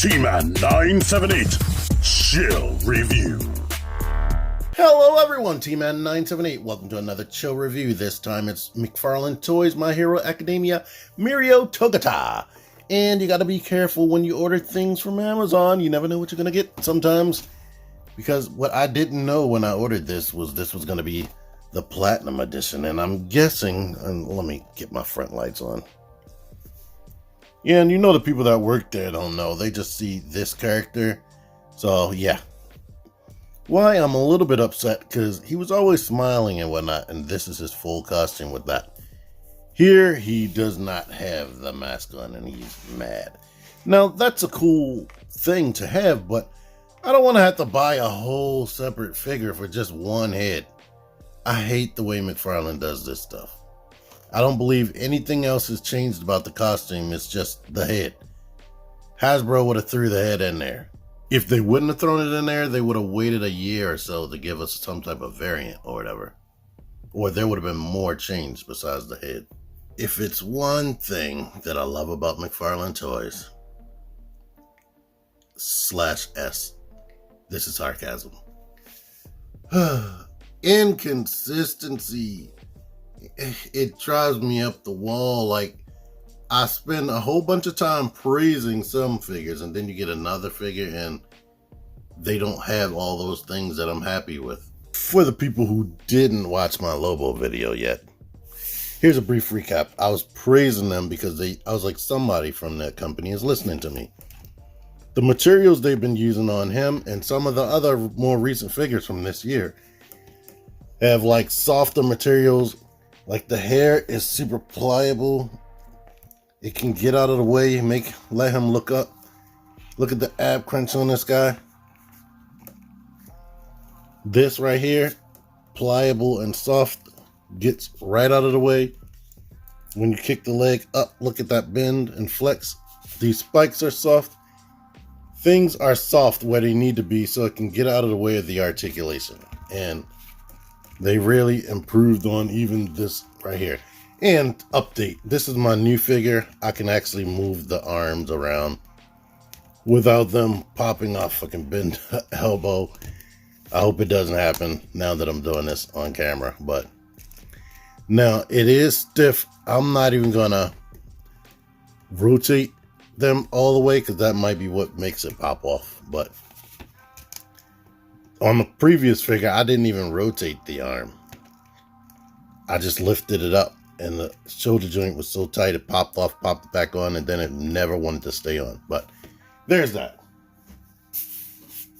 T-Man 978 Chill Review. Hello everyone, T-Man 978. Welcome to another chill review. This time it's McFarlane Toys, My Hero Academia, Mirio, Togata. And you gotta be careful when you order things from Amazon. You never know what you're gonna get sometimes. Because what I didn't know when I ordered this was gonna be the Platinum Edition. And I'm guessing, and let me get my front lights on. Yeah, and you know the people that work there don't know. They just see this character. So, yeah. Why I'm a little bit upset, because he was always smiling and whatnot, and this is his full costume with that. Here, he does not have the mask on, and he's mad. Now, that's a cool thing to have, but I don't want to have to buy a whole separate figure for just one head. I hate the way McFarlane does this stuff. I don't believe anything else has changed about the costume. It's just the head. Hasbro would have threw the head in there. If they wouldn't have thrown it in there, they would have waited a year or so to give us some type of variant or whatever. Or there would have been more change besides the head. If it's one thing that I love about McFarlane Toys, /S, this is sarcasm. Inconsistency. It drives me up the wall. Like, I spend a whole bunch of time praising some figures, and then you get another figure and they don't have all those things that I'm happy with. For the people who didn't watch my Lobo video yet, here's a brief recap. I was praising them because I was like, somebody from that company is listening to me. The materials they've been using on him and some of the other more recent figures from this year have like softer materials. Like, the hair is super pliable. It can get out of the way, let him look up. Look at the ab crunch on this guy. This right here, pliable and soft, gets right out of the way. When you kick the leg up, look at that bend and flex. These spikes are soft. Things are soft where they need to be so it can get out of the way of the articulation. And they really improved on even this right here. And update, this is my new figure. I can actually move the arms around without them popping off fucking bend elbow. I hope it doesn't happen now that I'm doing this on camera. But now it is stiff. I'm not even gonna rotate them all the way because that might be what makes it pop off. But on the previous figure, I didn't even rotate the arm. I just lifted it up, and the shoulder joint was so tight it popped off, popped it back on, and then it never wanted to stay on. But there's that.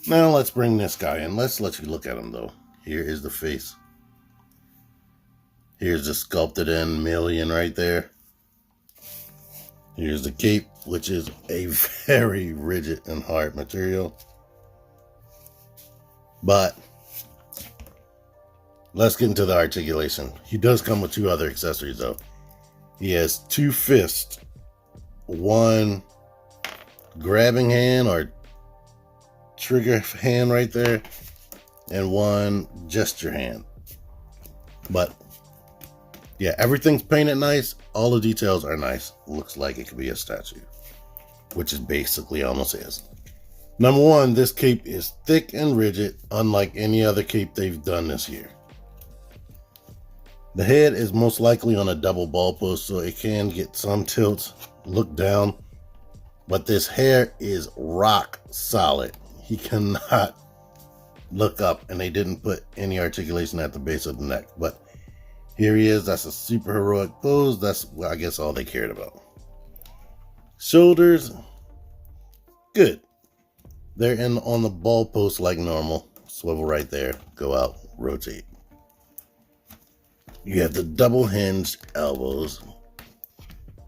Now let's bring this guy in. Let's let you look at him, though. Here is the face. Here's the sculpted in Lemillion right there. Here's the cape, which is a very rigid and hard material. But let's get into the articulation. He does come with two other accessories, though. He has two fists, one grabbing hand or trigger hand right there, and one gesture hand. But yeah, everything's painted nice. All the details are nice. Looks like it could be a statue, which is basically almost is. Number one, this cape is thick and rigid, unlike any other cape they've done this year. The head is most likely on a double ball post, so it can get some tilts, look down, but this hair is rock solid. He cannot look up, and they didn't put any articulation at the base of the neck. But here he is. That's a super heroic pose. That's, I guess, all they cared about. Shoulders, good. They're on the ball post like normal. Swivel right there. Go out. Rotate. You have the double hinged elbows.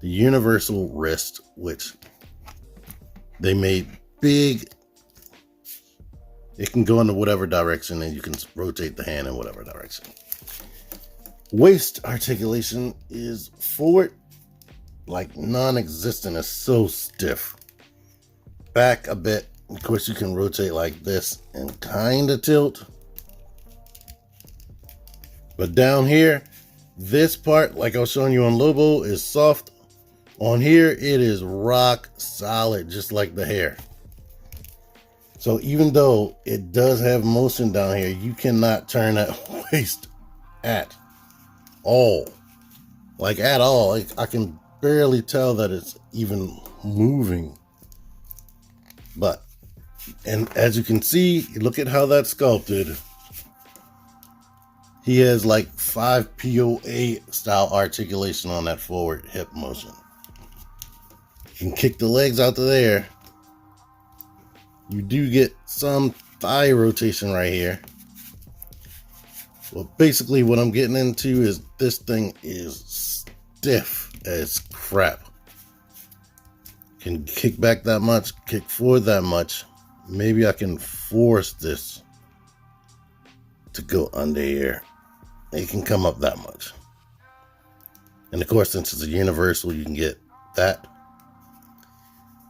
The universal wrist, which they made big. It can go into whatever direction, and you can rotate the hand in whatever direction. Waist articulation is forward, like non-existent. It's so stiff. Back a bit. Of course, you can rotate like this and kind of tilt. But down here, this part, like I was showing you on Lobo, is soft. On here, it is rock solid, just like the hair. So even though it does have motion down here, you cannot turn that waist at all. Like at all. Like, I can barely tell that it's even moving. But, and as you can see, look at how that's sculpted. He has like 5 POA style articulation on that forward hip motion. You can kick the legs out to there. You do get some thigh rotation right here. Well, basically what I'm getting into is this thing is stiff as crap. Can kick back that much, kick forward that much. Maybe I can force this to go under here. It can come up that much. And of course, since it's a universal, you can get that.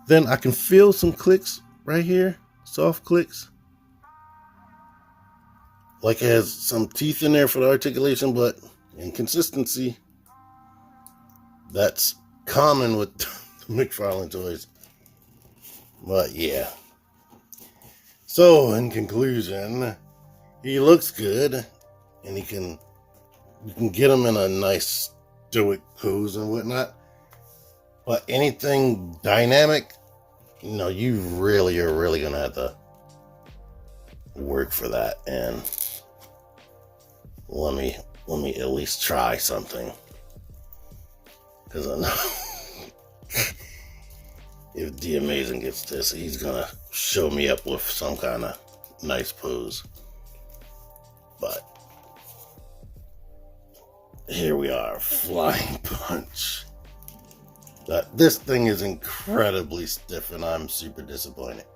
Then I can feel some clicks right here, soft clicks. Like it has some teeth in there for the articulation, but inconsistency. That's common with the McFarlane toys. But yeah. So in conclusion, he looks good, and you can get him in a nice stoic pose and whatnot. But anything dynamic, you really are really gonna have to work for that. And let me at least try something, because I know if The Amazing gets this, he's gonna show me up with some kind of nice pose. But here we are, Flying Punch. This thing is incredibly stiff, and I'm super disappointed.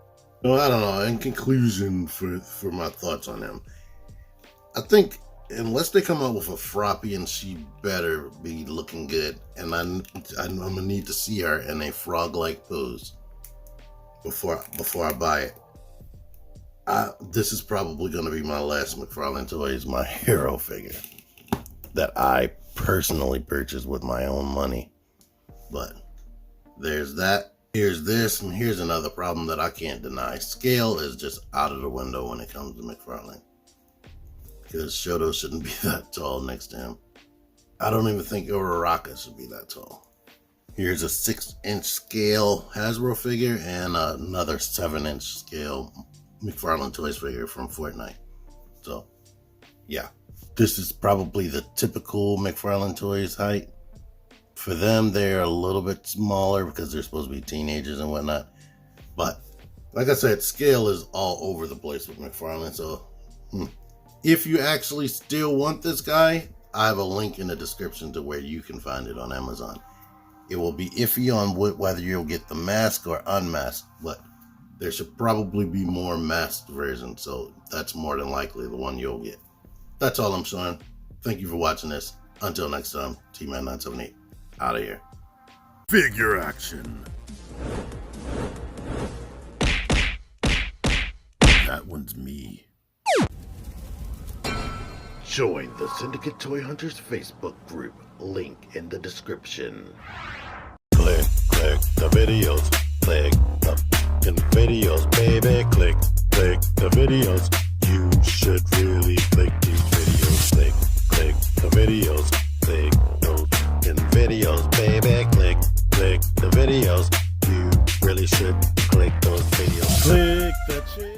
So I don't know. In conclusion, for my thoughts on him, I think unless they come out with a Frappian, she better be looking good, and I'm gonna need to see her in a frog-like pose before I buy it. This is probably gonna be my last McFarlane toys, my hero figure that I personally purchased with my own money. But there's that. Here's this, and here's another problem that I can't deny. Scale is just out of the window when it comes to McFarlane, because Shoto shouldn't be that tall next to him. I don't even think Uraraka should be that tall. Here's a 6-inch scale Hasbro figure and another 7-inch scale McFarlane Toys figure from Fortnite. So, yeah. This is probably the typical McFarlane Toys height. For them, they're a little bit smaller because they're supposed to be teenagers and whatnot. But, like I said, scale is all over the place with McFarlane. So, if you actually still want this guy, I have a link in the description to where you can find it on Amazon. It will be iffy on whether you'll get the mask or unmasked, but there should probably be more masked versions. So, that's more than likely the one you'll get. That's all I'm showing. Thank you for watching this. Until next time, T-Man978, out of here. Figure action. That one's me. Join the Syndicate Toy Hunters Facebook group. Link in the description. Click the videos. Click the videos, baby. Click the videos. You should really click these videos. Click the videos. Click those videos, baby. Click the videos. You really should click those videos. Click that shit.